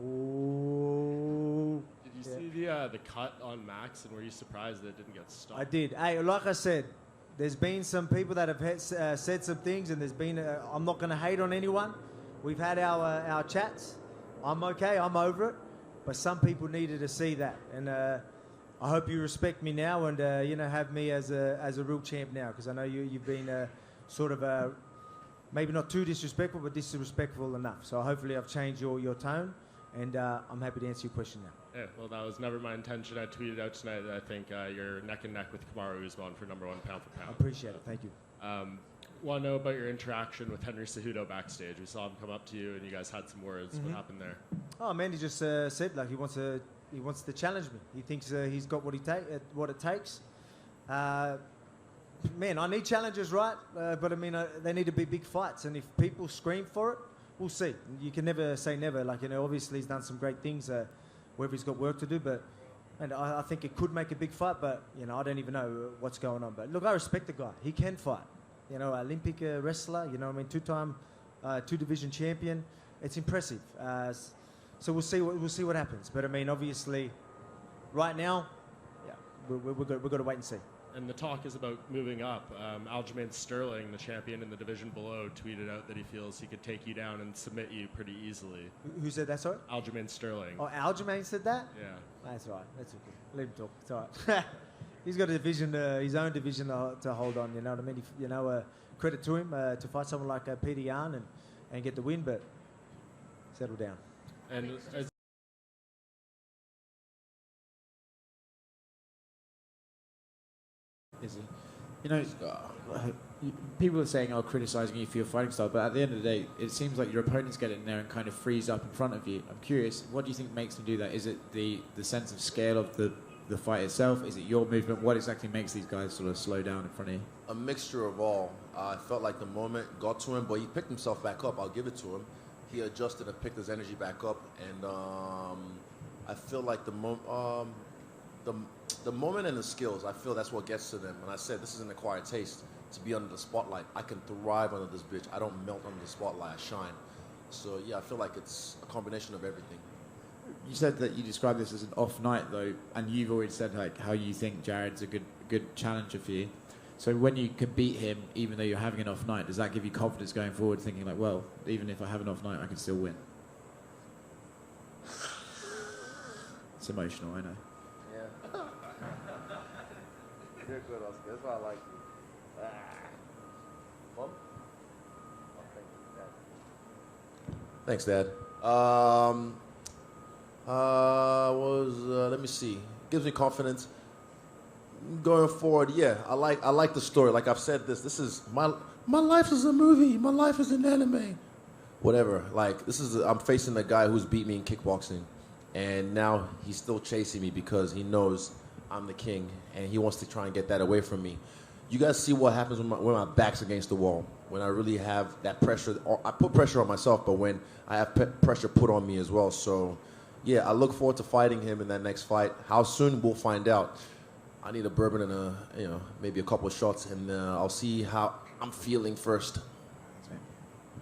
Ooh. Did you see the cut on Max, and were you surprised that it didn't get stopped? I did. Hey, like I said, there's been some people that have said some things, and there's been. I'm not going to hate on anyone. We've had our chats. I'm okay. I'm over it. But some people needed to see that, and I hope you respect me now, and have me as a real champ now, because I know you've been sort of maybe not too disrespectful, but disrespectful enough. So hopefully I've changed your tone, and I'm happy to answer your question now. Yeah, well, that was never my intention. I tweeted out tonight that I think you're neck and neck with Kamaru Usman for #1 pound for pound. I appreciate it. Thank you. Want to know about your interaction with Henry Cejudo backstage? We saw him come up to you, and you guys had some words. Mm-hmm. What happened there? Oh man, he just said like he wants to challenge me. He thinks he's got what it takes. Man, I need challenges, right? But I mean, they need to be big fights, and if people scream for it, we'll see. You can never say never. Like, obviously he's done some great things, whether he's got work to do, and I think it could make a big fight, but I don't even know what's going on. But look, I respect the guy. He can fight. Olympic wrestler. Two-time, two-division champion. It's impressive. So we'll see what happens. But I mean, obviously, right now, yeah, we're going to wait and see. And the talk is about moving up. Aljamain Sterling, the champion in the division below, tweeted out that he feels he could take you down and submit you pretty easily. Who said that, sorry? Aljamain Sterling. Oh, Aljamain said that? Yeah. That's all right. That's okay. Leave him talk. It's all right. He's got a division, his own division to hold on. You know what I mean? Credit to him to fight someone like Peter Yan and get the win, but settle down. And Is he? People are saying, criticizing you for your fighting style, but at the end of the day, it seems like your opponents get in there and kind of freeze up in front of you. I'm curious, what do you think makes them do that? Is it the sense of scale of the fight itself? Is it your movement? What exactly makes these guys sort of slow down in front of you? A mixture of all. I felt like the moment got to him, but he picked himself back up. I'll give it to him. He adjusted and picked his energy back up, and I feel like the moment and the skills, I feel that's what gets to them. And I said, this is an acquired taste to be under the spotlight. I can thrive under this bitch. I don't melt under the spotlight. I shine. So, yeah, I feel like it's a combination of everything. You said that you described this as an off night, though, and you've already said like how you think Jared's a good challenger for you. So when you can beat him, even though you're having an off night, does that give you confidence going forward, thinking like, well, even if I have an off night, I can still win? It's emotional, I know. Yeah. You're good, Oscar. That's why I like you. Mom? Thanks, Dad. Let me see. Gives me confidence. Going forward, yeah, I like the story. Like I've said this is my life is a movie. My life is an anime. Whatever. Like I'm facing a guy who's beat me in kickboxing, and now he's still chasing me because he knows I'm the king, and he wants to try and get that away from me. You guys see what happens when my back's against the wall, when I really have that pressure. I put pressure on myself, but when I have pressure put on me as well. So, yeah, I look forward to fighting him in that next fight. How soon, we'll find out. I need a bourbon and maybe a couple of shots, and I'll see how I'm feeling first.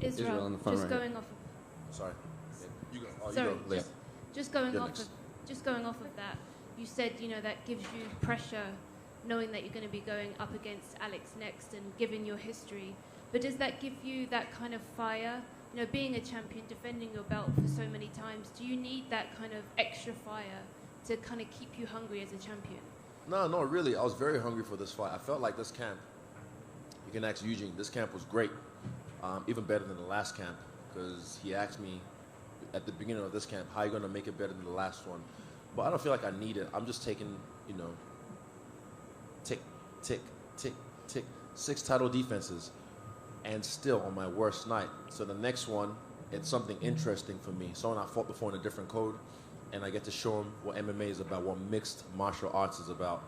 Israel in the front just right going off Sorry. You go. Oh, Sorry, you go. Leah. just going You're off next. just going off of that, you said that gives you pressure, knowing that you're going to be going up against Alex next and given your history. But does that give you that kind of fire? Being a champion, defending your belt for so many times, do you need that kind of extra fire to kind of keep you hungry as a champion? No, really. I was very hungry for this fight. I felt like this camp, you can ask Eugene, this camp was great. Even better than the last camp, because he asked me at the beginning of this camp, how are you going to make it better than the last one? But I don't feel like I need it. I'm just taking, tick, tick, tick, tick, 6 title defenses, and still on my worst night. So the next one, it's something interesting for me. Someone I fought before in a different code, and I get to show him what MMA is about, what mixed martial arts is about.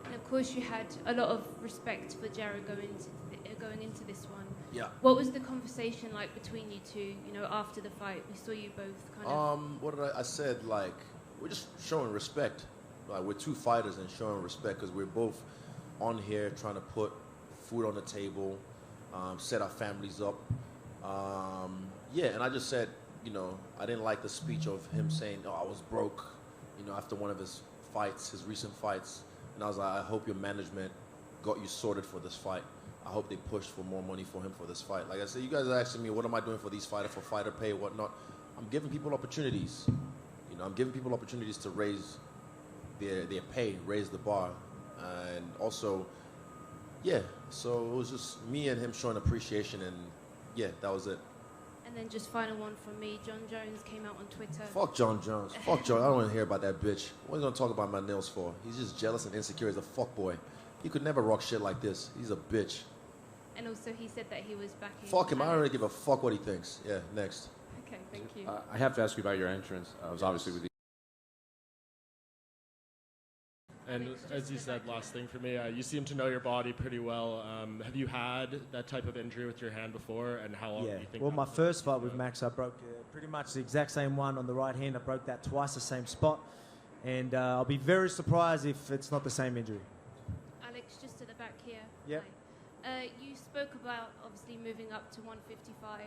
And of course, you had a lot of respect for Jared going into this one. Yeah. What was the conversation like between you two? After the fight, we saw you both kind of. What did I said? Like, we're just showing respect. Like, we're two fighters and showing respect because we're both on here trying to put food on the table, set our families up. Yeah, and I just said, you know, I didn't like the speech of him saying, "Oh, I was broke," you know, after one of his fights, his recent fights. And I was like, I hope your management got you sorted for this fight. I hope they pushed for more money for him for this fight. Like I said, you guys are asking me, what am I doing for these fighters, for fighter pay, whatnot? I'm giving people opportunities. You know, I'm giving people opportunities to raise their pay, raise the bar. And also, yeah, so it was just me and him showing appreciation, and yeah, that was it. And then just final one from me. John Jones came out on Twitter. Fuck John Jones. Fuck John. I don't want to hear about that bitch. What are you going to talk about my nails for? He's just jealous and insecure as a fuckboy. He could never rock shit like this. He's a bitch. And also he said that he was backing... Fuck him. I don't really give a fuck what he thinks. Yeah, next. Okay, thank you. I have to ask you about your entrance. I was obviously with you. And as you said, last thing for me, you seem to know your body pretty well. Have you had that type of injury with your hand before, and how long do you think? Well, my first fight with Max, I broke pretty much the exact same one on the right hand. I broke that twice, the same spot. And I'll be very surprised if it's not the same injury. Alex, just to the back here. Yep. Hi. You spoke about obviously moving up to 155.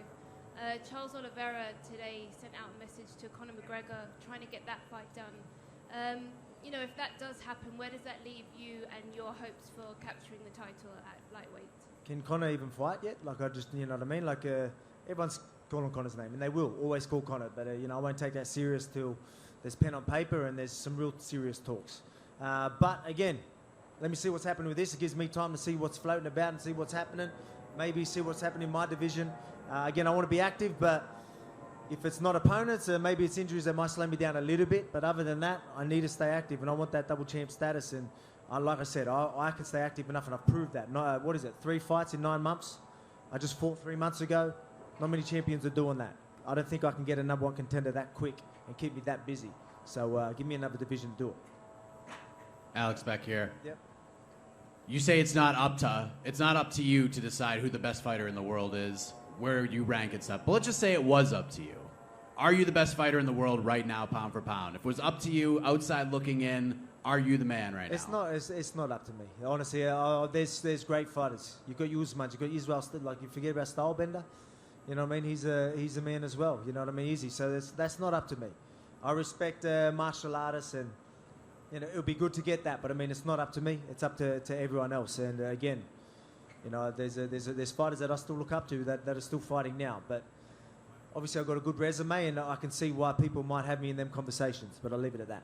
Charles Oliveira today sent out a message to Conor McGregor trying to get that fight done. You know, if that does happen, where does that leave you and your hopes for capturing the title at lightweight? Can Conor even fight yet? Like, I just, you know what I mean? Like, everyone's calling Conor's name, and they will always call Conor. But, you know, I won't take that serious till there's pen on paper and there's some real serious talks. But, again, let me see what's happening with this. It gives me time to see what's floating about and see what's happening. Maybe see what's happening in my division. Again, I want to be active, but if it's not opponents, maybe it's injuries that might slow me down a little bit. But other than that, I need to stay active, and I want that double champ status. And like I said, I can stay active enough, and I've proved that. No, what is it, 3 fights in 9 months? I just fought 3 months ago. Not many champions are doing that. I don't think I can get a #1 contender that quick and keep me that busy. So give me another division to do it. Alex back here. Yep. You say it's not up to you to decide who the best fighter in the world is, where you rank and stuff. But let's just say it was up to you. Are you the best fighter in the world right now, pound for pound? If it was up to you, outside looking in, are you the man right now? It's not up to me. Honestly, there's great fighters. You've got Usman, you've got Israel. Like, you forget about Stylebender. You know what I mean? He's a man as well. You know what I mean? Easy. So that's not up to me. I respect martial artists, and you know, it would be good to get that. But I mean, it's not up to me. It's up to everyone else. And again, you know, there's fighters that I still look up to that are still fighting now. But obviously, I've got a good resume, and I can see why people might have me in them conversations. But I'll leave it at that.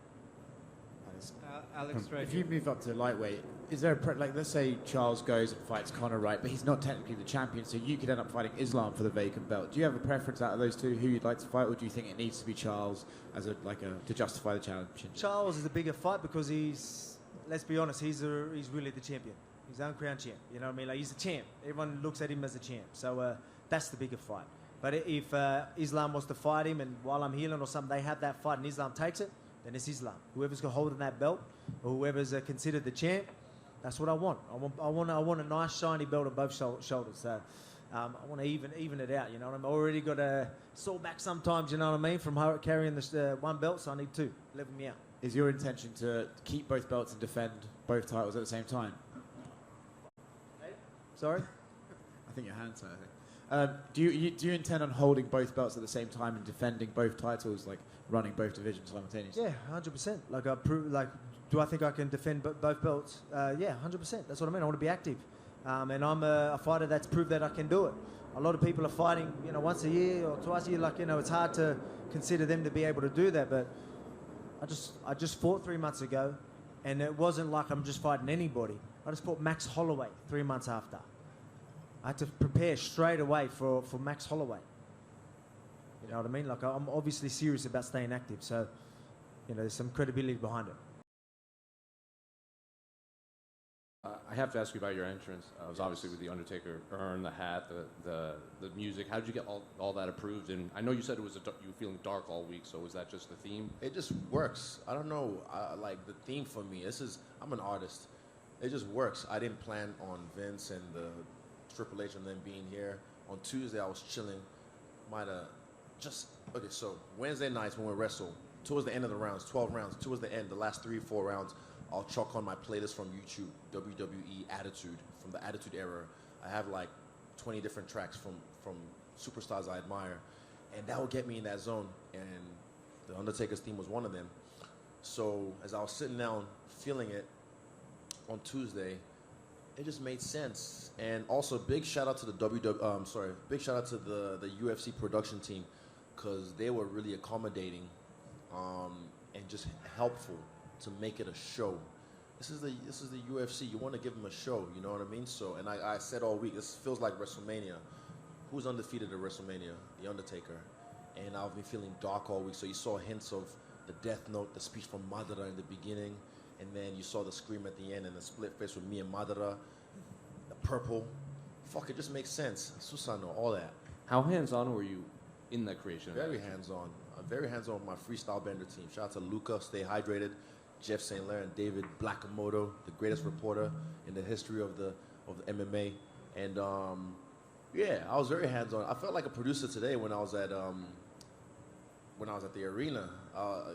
Alex, If you move up to lightweight, is there like, let's say Charles goes and fights Conor, right? But he's not technically the champion, so you could end up fighting Islam for the vacant belt. Do you have a preference out of those two, who you'd like to fight, or do you think it needs to be Charles as to justify the championship? Charles is a bigger fight because let's be honest, he's really the champion. He's the uncrowned champ. You know what I mean? Like, he's the champ. Everyone looks at him as a champ. So that's the bigger fight. But if Islam was to fight him, and while I'm healing or something, they have that fight and Islam takes it, then it's Islam. Whoever's got hold of that belt, or whoever's considered the champ, that's what I want. I want a nice shiny belt on both shoulders. So I want to even it out. You know what I mean? I already got a sore back sometimes. You know what I mean? From carrying this one belt, so I need two. Level me out. Is your intention to keep both belts and defend both titles at the same time? Sorry? I think your hand's hurt, I think. Do you intend on holding both belts at the same time and defending both titles, like running both divisions simultaneously? Yeah, 100%. Like, do I think I can defend both belts? Yeah, 100%. That's what I mean. I want to be active, and I'm a fighter that's proved that I can do it. A lot of people are fighting, you know, once a year or twice a year. Like, you know, it's hard to consider them to be able to do that. But I just fought 3 months ago, and it wasn't like I'm just fighting anybody. I just fought Max Holloway 3 months after. I had to prepare straight away for Max Holloway. You know what I mean? Like, I'm obviously serious about staying active, so, you know, there's some credibility behind it. I have to ask you about your entrance. I was obviously with the Undertaker urn, the hat, the music. How did you get all that approved? And I know you said you were feeling dark all week, so was that just the theme? It just works. I don't know. Like, the theme for me, I'm an artist. It just works. I didn't plan on Vince and the Triple H and them being here. On Tuesday, I was chilling. Okay, so Wednesday nights when we wrestle, towards the end of the rounds, 12 rounds, towards the end, the last 3 or 4 rounds, I'll chalk on my playlist from YouTube, WWE Attitude, from the Attitude Era. I have like 20 different tracks from superstars I admire. and that would get me in that zone. And the Undertaker's theme was one of them. So as I was sitting down feeling it on Tuesday, it just made sense. And also, big shout out to the big shout out to the UFC production team, because they were really accommodating and just helpful to make it a show. This is the UFC. You want to give them a show, you know what I mean? So, and I said all week, this feels like WrestleMania. Who's undefeated at WrestleMania? The Undertaker. And I've been feeling dark all week. So you saw hints of the Death Note, the speech from Madara in the beginning, and then you saw the scream at the end and the split face with me and Madara, the purple. Fuck, it just makes sense. Susano, all that. How hands-on were you in that creation? Very hands-on. I'm very hands-on with my freestyle bender team. Shout out to Luca, Stay Hydrated, Jeff St. Lair, and David Blackamoto, the greatest reporter in the history of the MMA. And yeah, I was very hands-on. I felt like a producer today when I was at the arena.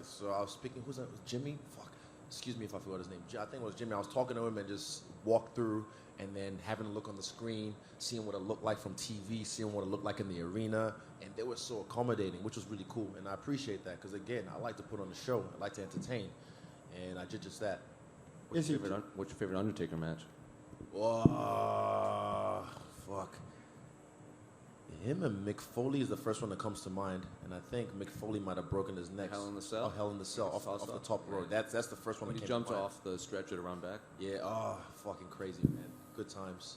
So I was speaking. Who's that? Jimmy? Fuck. Excuse me if I forgot his name. I think it was Jimmy. I was talking to him and just walked through, and then having a look on the screen, seeing what it looked like from TV, seeing what it looked like in the arena, and they were so accommodating, which was really cool. And I appreciate that, because again, I like to put on a show. I like to entertain, and I did just that. What's your favorite Undertaker match? Fuck. Him and Mick Foley is the first one that comes to mind, and I think Mick Foley might have broken his neck. Hell in the Cell? Oh, Hell in the Cell, off the top rope. That's the first one When that he came jumped to mind. off the stretcher around back? Yeah, fucking crazy, man. Good times.